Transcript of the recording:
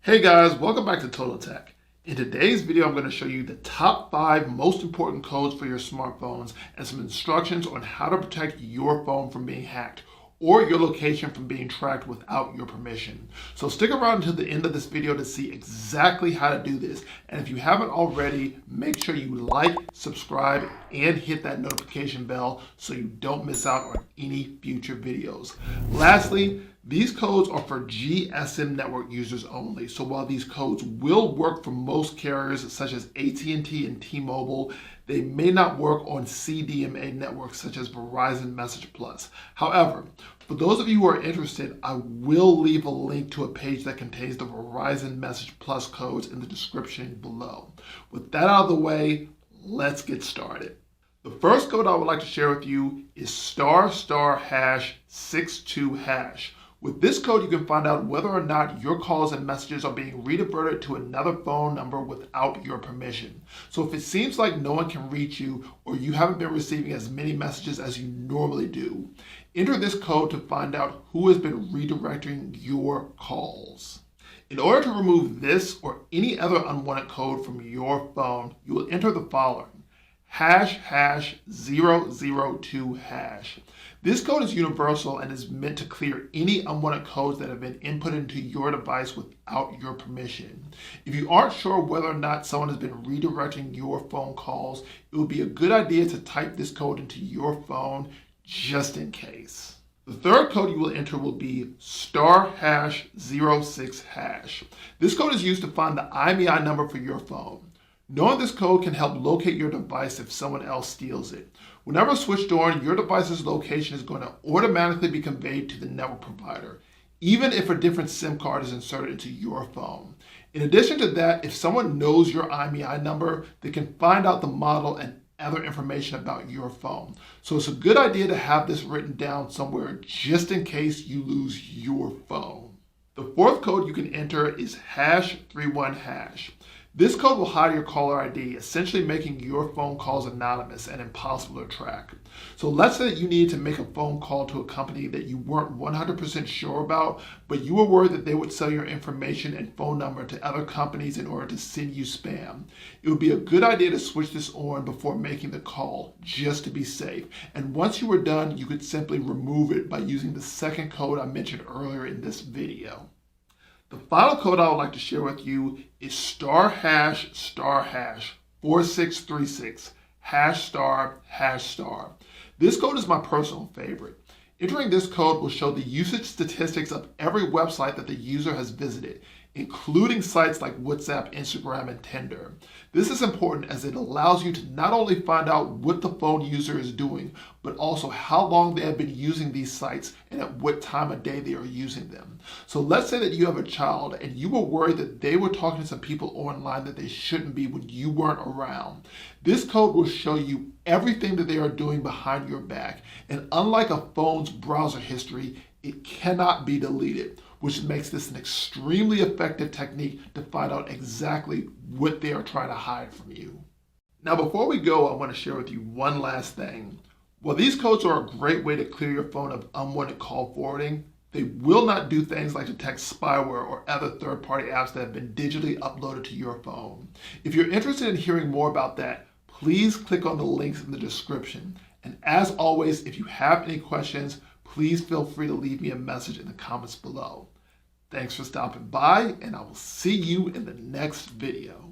Hey guys, welcome back to Total Tech. In today's video, I'm going to show you the top 5 most important codes for your smartphones and some instructions on how to protect your phone from being hacked or your location from being tracked without your permission. So stick around until the end of this video to see exactly how to do this. And if you haven't already, make sure you like, subscribe, and hit that notification bell so you don't miss out on any future videos. Lastly, these codes are for GSM network users only. So while these codes will work for most carriers such as AT&T and T-Mobile, they may not work on CDMA networks such as Verizon Message Plus. However, for those of you who are interested, I will leave a link to a page that contains the Verizon Message Plus codes in the description below. With that out of the way, let's get started. The first code I would like to share with you is Starstar #62#. With this code, you can find out whether or not your calls and messages are being rediverted to another phone number without your permission. So if it seems like no one can reach you or you haven't been receiving as many messages as you normally do, enter this code to find out who has been redirecting your calls. In order to remove this or any other unwanted code from your phone, you will enter the following: ##002#. This code is universal and is meant to clear any unwanted codes that have been input into your device without your permission. If you aren't sure whether or not someone has been redirecting your phone calls, it would be a good idea to type this code into your phone just in case. The third code you will enter will be *#06#. This code is used to find the IMEI number for your phone. Knowing this code can help locate your device if someone else steals it. Whenever switched on, your device's location is going to automatically be conveyed to the network provider, even if a different SIM card is inserted into your phone. In addition to that, if someone knows your IMEI number, they can find out the model and other information about your phone. So it's a good idea to have this written down somewhere just in case you lose your phone. The fourth code you can enter is #31#. This code will hide your caller ID, essentially making your phone calls anonymous and impossible to track. So let's say that you needed to make a phone call to a company that you weren't 100% sure about, but you were worried that they would sell your information and phone number to other companies in order to send you spam. It would be a good idea to switch this on before making the call, just to be safe. And once you were done, you could simply remove it by using the second code I mentioned earlier in this video. The final code I would like to share with you is *#*4636 #*#*. This code is my personal favorite. Entering this code will show the usage statistics of every website that the user has visited, including sites like WhatsApp, Instagram, and Tinder. This is important as it allows you to not only find out what the phone user is doing, but also how long they have been using these sites and at what time of day they are using them. So let's say that you have a child and you were worried that they were talking to some people online that they shouldn't be when you weren't around. This code will show you everything that they are doing behind your back. And unlike a phone's browser history, it cannot be deleted, which makes this an extremely effective technique to find out exactly what they are trying to hide from you. Now, before we go, I want to share with you one last thing. While these codes are a great way to clear your phone of unwanted call forwarding, they will not do things like detect spyware or other third-party apps that have been digitally uploaded to your phone. If you're interested in hearing more about that, please click on the links in the description. And as always, if you have any questions, please feel free to leave me a message in the comments below. Thanks for stopping by, and I will see you in the next video.